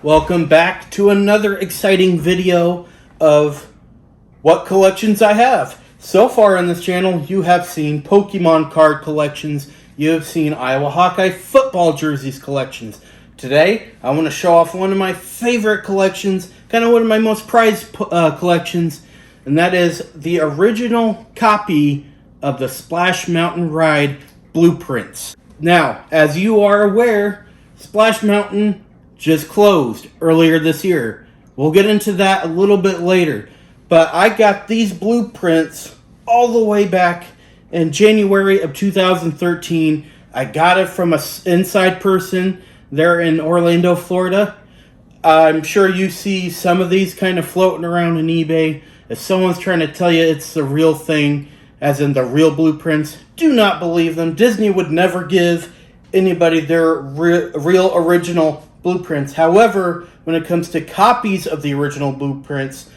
Welcome back to another exciting video of what collections I have. So far on this channel, you have seen Pokemon card collections, you have seen Iowa Hawkeye football jerseys collections. Today, I want to show off one of my favorite collections, kind of one of my most prized collections, and that is the original copy of the Splash Mountain Ride blueprints. Now, as you are aware, Splash Mountain just closed earlier this year. We'll get into that a little bit later. But I got these blueprints all the way back in January of 2013. I got it from an inside person there in Orlando, Florida. I'm sure you see some of these kind of floating around on eBay. If someone's trying to tell you it's the real thing, as in the real blueprints, do not believe them. Disney would never give anybody their real original blueprints. However, when it comes to copies of the original blueprints,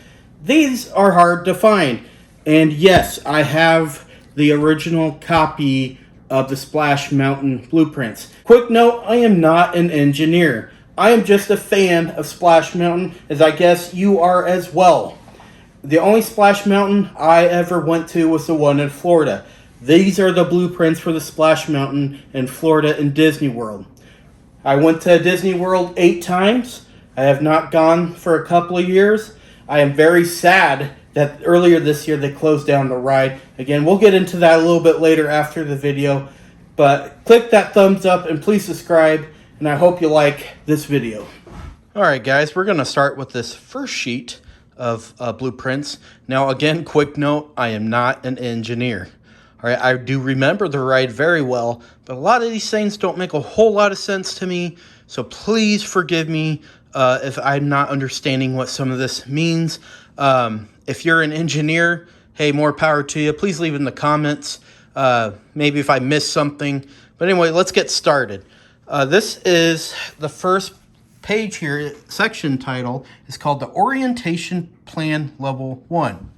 these are hard to find. And yes, I have the original copy of the Splash Mountain blueprints. Quick note, I am not an engineer. I am just a fan of Splash Mountain, as I guess you are as well. The only Splash Mountain I ever went to was the one in Florida. These are the blueprints for the Splash Mountain in Florida in DisneyWorld. I went to DisneyWorld 8 times. I have not gone for a couple of years. I am very sad that earlier this year they closed down the ride. Again, we'll get into that a little bit later after the video. But click that thumbs up and please subscribe. And I hope you like this video. Alright guys, we're going to start with this first sheet of blueprints. Now again, quick note, I am not an engineer. Alright, I do remember the ride very well, but a lot of these things don't make a whole lot of sense to me, so please forgive me if I'm not understanding what some of this means. If you're an engineer, hey, more power to you. Please leave in the comments, maybe if I missed something. But anyway, let's get started. This is the first page here, section title is called the Orientation Plan Level 1.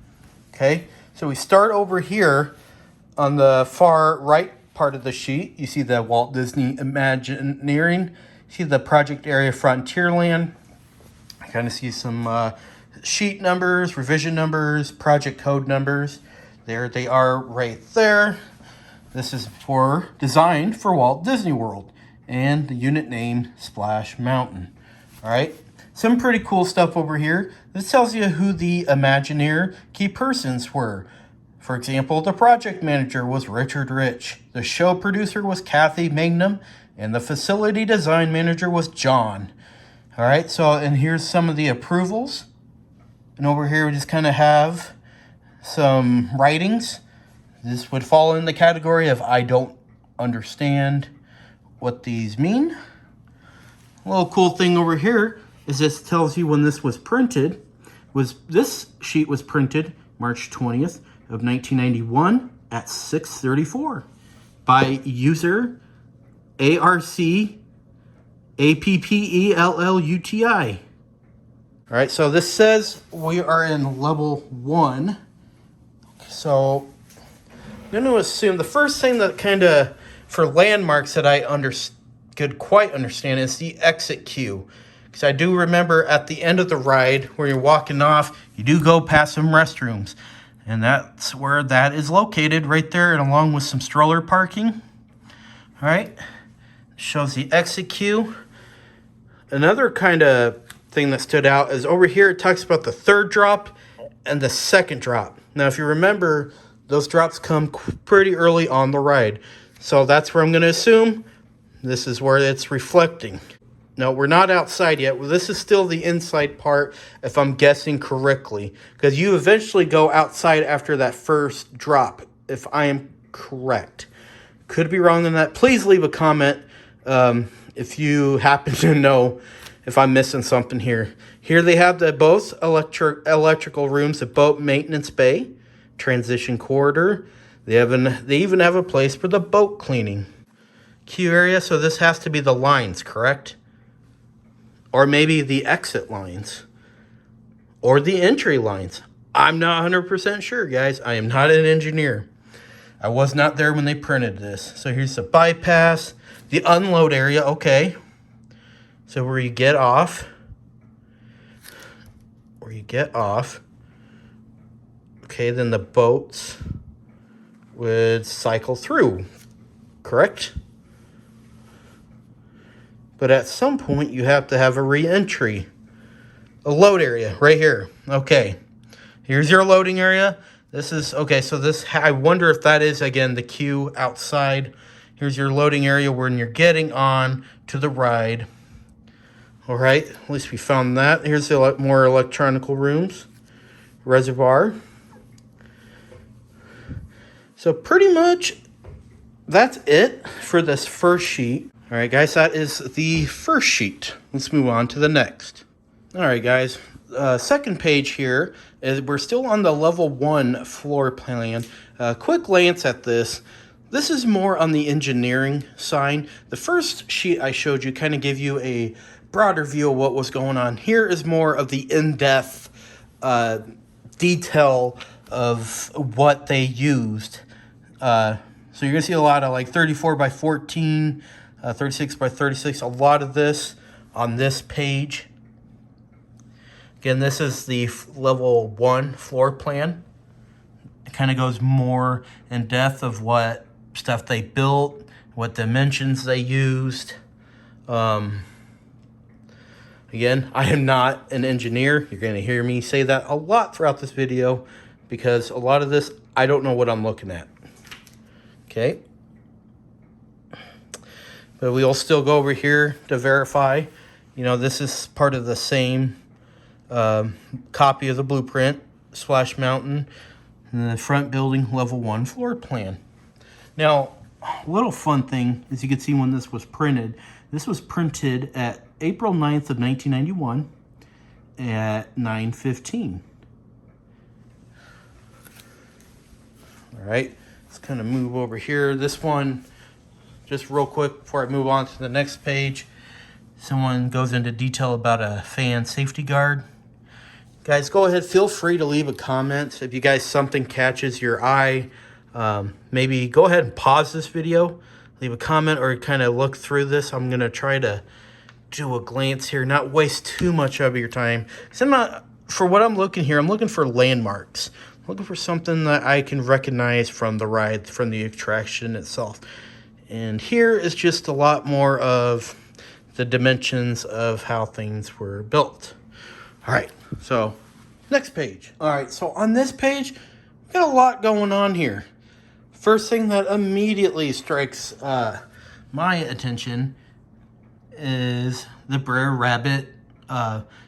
Okay, so we start over here. On the far right part of the sheet, you see the Walt Disney Imagineering. You see the project area Frontierland. I kind of see some sheet numbers, revision numbers, project code numbers. There they are right there. This is designed for Walt Disney World and the unit name Splash Mountain. All right, some pretty cool stuff over here. This tells you who the Imagineer key persons were. For example, the project manager was Richard Rich, the show producer was Kathy Magnum, and the facility design manager was John. All right, so and here's some of the approvals. And over here we just kind of have some writings. This would fall in the category of I don't understand what these mean. A little cool thing over here is this tells you when this was printed. This sheet was printed March 20th. Of 1991 at 6:34 by user ARCAPPELLUTI. All right, so this says we are in level 1. So I'm going to assume the first thing that kind of for landmarks that I could quite understand is the exit queue. Because I do remember at the end of the ride where you're walking off, you do go past some restrooms. And that's where that is located, right there, and along with some stroller parking. All right, shows the exit queue. Another kind of thing that stood out is over here, it talks about the third drop and the second drop. Now, if you remember, those drops come pretty early on the ride. So that's where I'm going to assume this is where it's reflecting. No, we're not outside yet. Well, this is still the inside part, if I'm guessing correctly. Because you eventually go outside after that first drop, if I am correct. Could be wrong on that. Please leave a comment if you happen to know if I'm missing something here. Here they have both electrical rooms, the boat maintenance bay, transition corridor. They even have a place for the boat cleaning. Queue area, so this has to be the lines, correct? Or maybe the exit lines. Or the entry lines. I'm not 100% sure, guys. I am not an engineer. I was not there when they printed this. So here's the bypass. The unload area, okay. So where you get off. where you get off. Okay, then the boats would cycle through, correct? But at some point, you have to have a re-entry. A load area right here. Okay, here's your loading area. This is, okay, so this, I wonder if that is, again, the queue outside. Here's your loading area when you're getting on to the ride. All right, at least we found that. Here's the more electronical rooms. Reservoir. So pretty much that's it for this first sheet. All right, guys, that is the first sheet. Let's move on to the next. All right, guys, second page here is we're still on the level 1 floor plan. Quick glance at this. This is more on the engineering side. The first sheet I showed you kind of gave you a broader view of what was going on. Here is more of the in-depth detail of what they used. So you're gonna see a lot of like 34 by 14, 36 by 36, a lot of this on this page. Again, this is the level 1 floor plan. It kind of goes more in depth of what stuff they built, what dimensions they used. Again, I am not an engineer. You're gonna hear me say that a lot throughout this video because a lot of this, I don't know what I'm looking at. Okay, but we'll still go over here to verify. You know, this is part of the same copy of the blueprint, Splash Mountain, and the front building level 1 floor plan. Now, a little fun thing, as you can see when this was printed, this was printed at April 9th of 1991 at 9:15. All right. Let's kind of move over here. This one, just real quick before I move on to the next page, someone goes into detail about a fan safety guard. Guys, go ahead, feel free to leave a comment. If you guys, something catches your eye, maybe go ahead and pause this video, leave a comment, or kind of look through this. I'm going to try to do a glance here, not waste too much of your time. So I'm not, for what I'm looking here, I'm looking for landmarks. Looking for something that I can recognize from the ride, from the attraction itself. And here is just a lot more of the dimensions of how things were built. All right, so next page. All right, so on this page, we got a lot going on here. First thing that immediately strikes my attention is the Brer Rabbit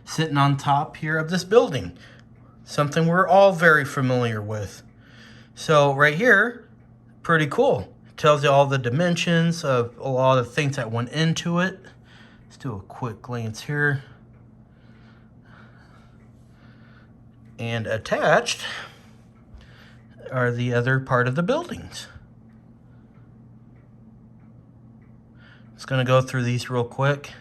sitting on top here of this building. Something we're all very familiar with. So right here, pretty cool. It tells you all the dimensions of a lot of things that went into it. Let's do a quick glance here. And attached are the other part of the buildings. Just gonna go through these real quick.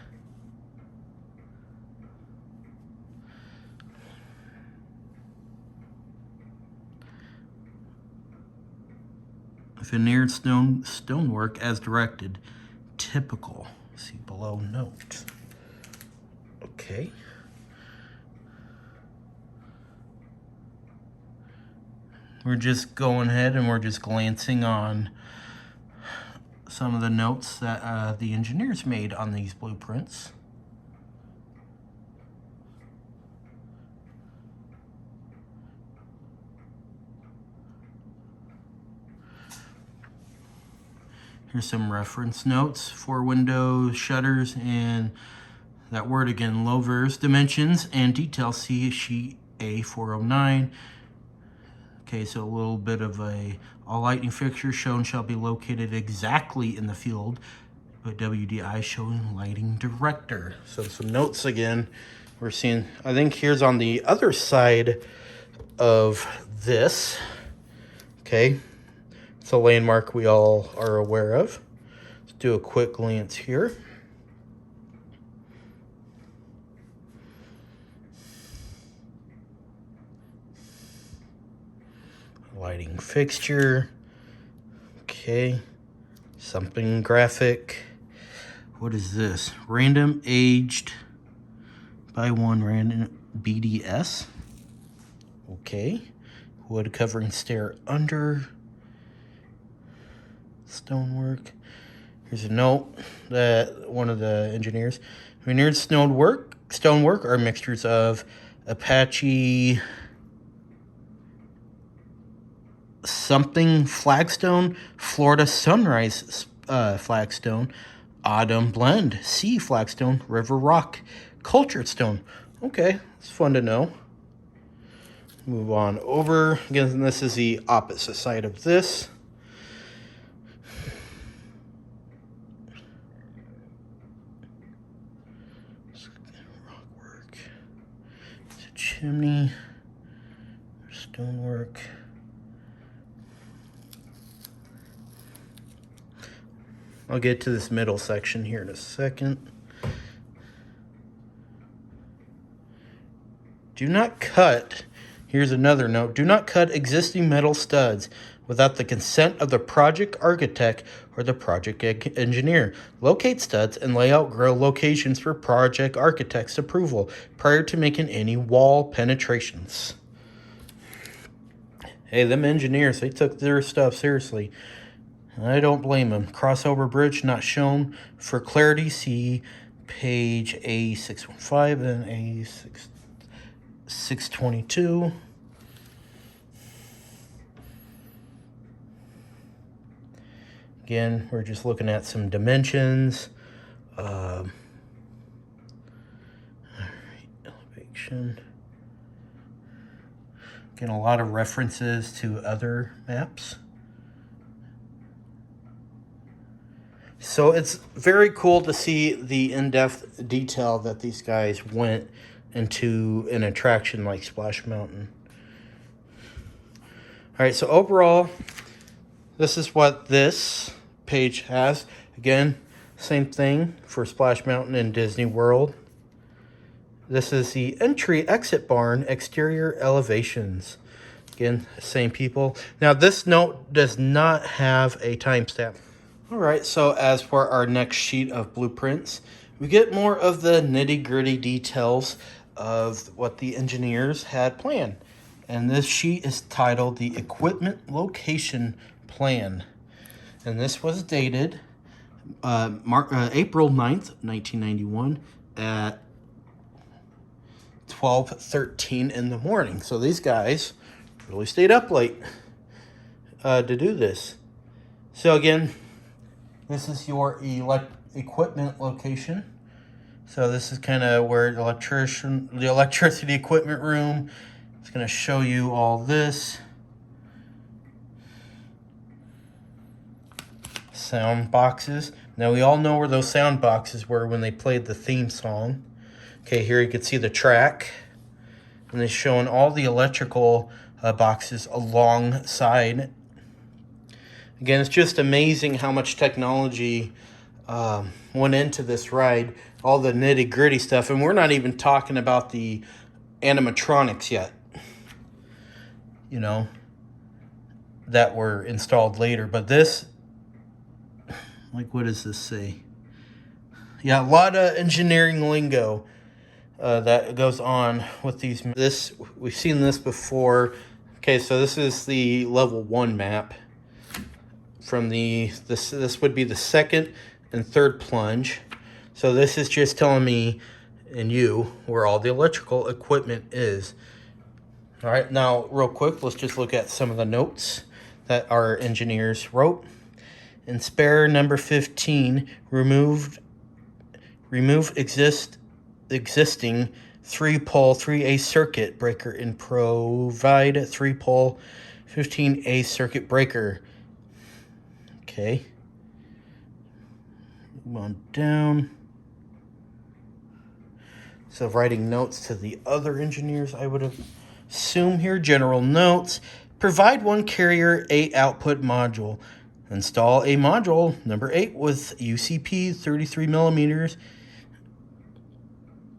Veneered stonework as directed. Typical. See below note. Okay. We're just going ahead and we're just glancing on some of the notes that the engineers made on these blueprints. Here's some reference notes for windows, shutters, and that word again, louvers, dimensions, and details. See sheet A409. Okay, so a little bit of all lighting fixtures shown shall be located exactly in the field, but WDI showing lighting director. So some notes again. We're seeing, I think here's on the other side of this. Okay. It's a landmark we all are aware of. Let's do a quick glance here. Lighting fixture. Okay. Something graphic. What is this? Random aged by one random BDS. Okay. Wood covering stair under. Stonework. Here's a note that one of the engineers. Veneered stonework are mixtures of Apache something flagstone, Florida sunrise flagstone, autumn blend, sea flagstone, river rock, cultured stone. Okay, it's fun to know. Move on over. Again, this is the opposite side of this. Rockwork. It's a chimney. Stonework. I'll get to this middle section here in a second. Do not cut, here's another note, do not cut existing metal studs without the consent of the project architect or the project engineer. Locate studs and lay out grill locations for project architect's approval prior to making any wall penetrations. Hey, them engineers, they took their stuff seriously. I don't blame them. Crossover bridge not shown. For clarity, see page A615 and A622. Again, we're just looking at some dimensions. All right, elevation. Again, a lot of references to other maps. So it's very cool to see the in-depth detail that these guys went into an attraction like Splash Mountain. All right, so overall, this is what this page has. Again, same thing for Splash Mountain and Disney World. This is the entry-exit barn exterior elevations. Again, same people. Now, this note does not have a timestamp. All right, so as for our next sheet of blueprints, we get more of the nitty-gritty details of what the engineers had planned. And this sheet is titled the Equipment Location Plan. And this was dated April 9th, 1991 at 12:13 in the morning. So these guys really stayed up late to do this. So again, this is your equipment location. So this is kind of where the electricity equipment room. It's going to show you all this. Sound boxes. Now we all know where those sound boxes were when they played the theme song. Okay, here you can see the track. And they're showing all the electrical boxes alongside. Again, it's just amazing how much technology went into this ride. All the nitty-gritty stuff. And we're not even talking about the animatronics yet. You know, that were installed later. But this, like, what does this say? Yeah, a lot of engineering lingo that goes on with these. We've seen this before. Okay, so this is the level 1 map. From this would be the second and third plunge. So this is just telling me and you where all the electrical equipment is. All right, now real quick, let's just look at some of the notes that our engineers wrote. In spare number 15, remove existing 3-pole 3A circuit breaker and provide 3-pole 15A circuit breaker. Okay. Move on down. So writing notes to the other engineers, I would assume here. General notes. Provide 1 carrier 8 output module. Install a module number 8 with UCP 33 millimeters.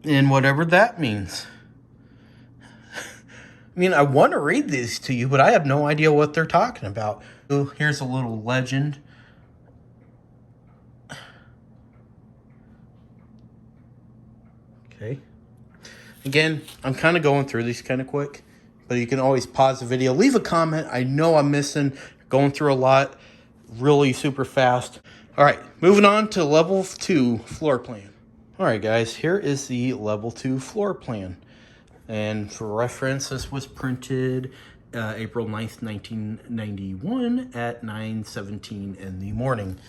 And whatever that means. I mean, I want to read these to you, but I have no idea what they're talking about. So here's a little legend. Okay. Again, I'm kind of going through these kind of quick, but you can always pause the video, leave a comment. I know I'm going through a lot, really super fast. All right, moving on to level 2 floor plan. All right, guys, here is the level 2 floor plan. And for reference, this was printed April 9th, 1991 at 9:17 in the morning.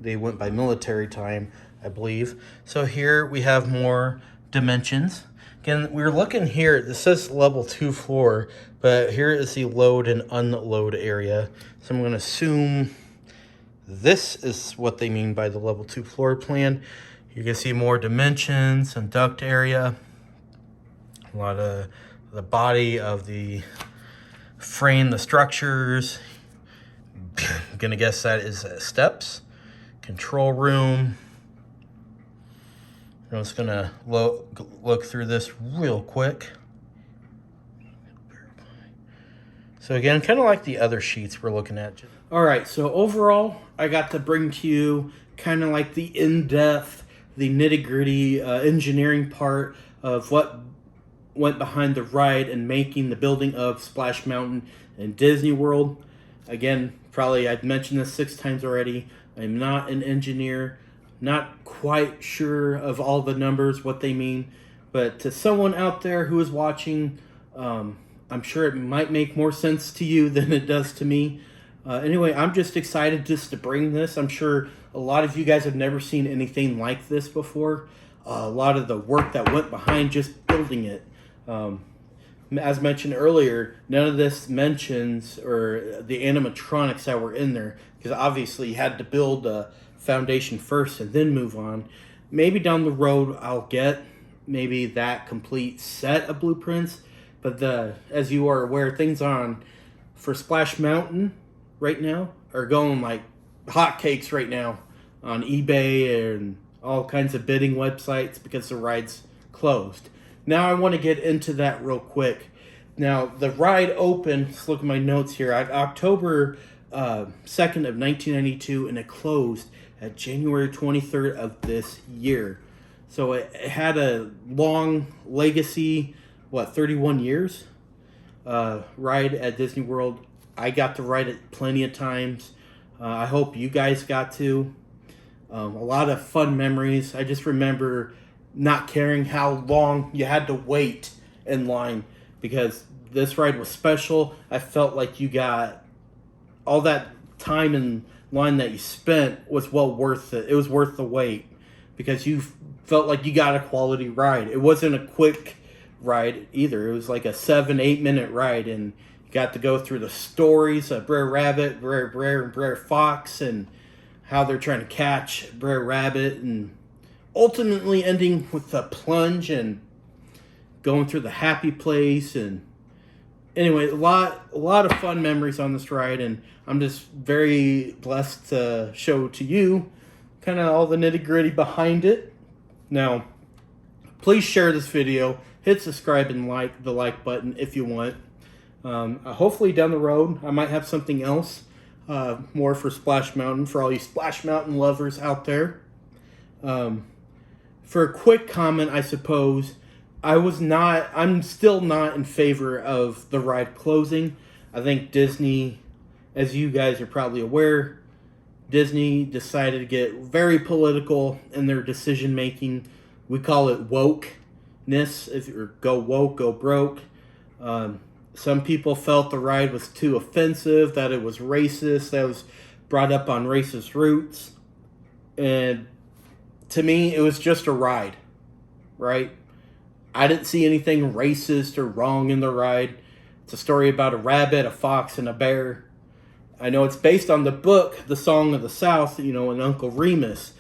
They went by military time, I believe. So here we have more dimensions. Again, we're looking here, this says level 2 floor, but here is the load and unload area. So I'm gonna assume this is what they mean by the level 2 floor plan. You can see more dimensions and duct area. A lot of the body of the frame, the structures. I'm gonna guess that is steps. Control room. I'm just gonna look through this real quick. So again, kind of like the other sheets we're looking at. All right, so overall, I got to bring to you kind of like the in-depth, the nitty-gritty engineering part of what went behind the ride and making the building of Splash Mountain and Disney World. Again, probably I've mentioned this 6 times already. I'm not an engineer, not quite sure of all the numbers, what they mean, but to someone out there who is watching, I'm sure it might make more sense to you than it does to me. Anyway, I'm just excited just to bring this. I'm sure a lot of you guys have never seen anything like this before. A lot of the work that went behind just building it. As mentioned earlier, none of this mentions or the animatronics that were in there, because obviously you had to build a foundation first and then move on. Maybe down the road I'll get maybe that complete set of blueprints, but as you are aware, things for Splash Mountain right now are going like hotcakes right now on eBay and all kinds of bidding websites because the ride's closed. Now I want to get into that real quick. Now the ride opened, let's look at my notes here, October 2nd of 1992, and it closed at January 23rd of this year. So it had a long legacy, 31 years ride at Disney World. I got to ride it plenty of times. I hope you guys got to. A lot of fun memories. I just remember not caring how long you had to wait in line because this ride was special. I felt like you got all that time in line that you spent was well worth it. It was worth the wait because you felt like you got a quality ride. It wasn't a quick ride either. It was like a 7-8 minute ride, and you got to go through the stories of Brer Rabbit, Brer Fox, and how they're trying to catch Brer Rabbit, and ultimately ending with a plunge and going through the happy place. And anyway, a lot of fun memories on this ride, and I'm just very blessed to show to you kind of all the nitty-gritty behind it. Now, please share this video, hit subscribe and like the like button if you want. Hopefully down the road I might have something else more for Splash Mountain, for all you Splash Mountain lovers out there. For a quick comment, I suppose, I'm still not in favor of the ride closing. I think Disney, as you guys are probably aware, Disney decided to get very political in their decision making. We call it wokeness. If you're go woke, go broke. Some people felt the ride was too offensive, that it was racist, that it was brought up on racist roots. And to me, it was just a ride, right? I didn't see anything racist or wrong in the ride. It's a story about a rabbit, a fox, and a bear. I know it's based on the book, The Song of the South, and Uncle Remus.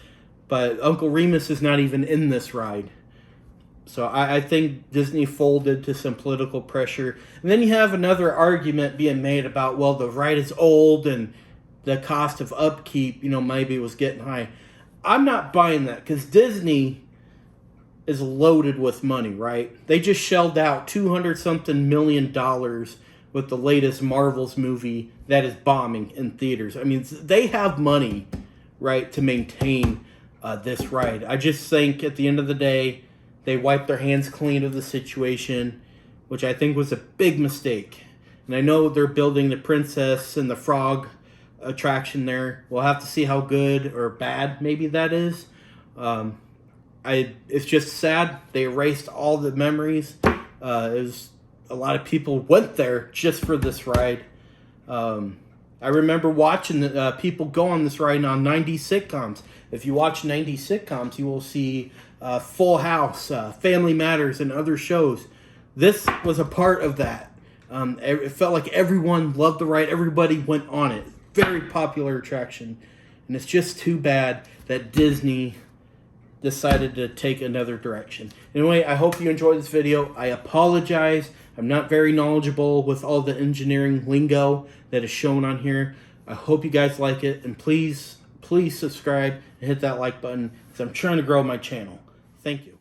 But Uncle Remus is not even in this ride. So I think Disney folded to some political pressure. And then you have another argument being made about, well, the ride is old and the cost of upkeep, maybe was getting high. I'm not buying that because Disney is loaded with money, right? They just shelled out $200-something million with the latest Marvel's movie that is bombing in theaters. I mean, they have money, right, to maintain this ride. I just think at the end of the day, they wiped their hands clean of the situation, which I think was a big mistake. And I know they're building the Princess and the Frog attraction there. We'll have to see how good or bad maybe that is. It's just sad. They erased all the memories. A lot of people went there just for this ride. I remember watching people go on this ride on 90s sitcoms. If you watch 90s sitcoms, you will see Full House, Family Matters, and other shows. This was a part of that. It felt like everyone loved the ride. Everybody went on it. Very popular attraction. And it's just too bad that Disney decided to take another direction. Anyway, I hope you enjoyed this video. I apologize. I'm not very knowledgeable with all the engineering lingo that is shown on here. I hope you guys like it. And please subscribe and hit that like button because I'm trying to grow my channel. Thank you.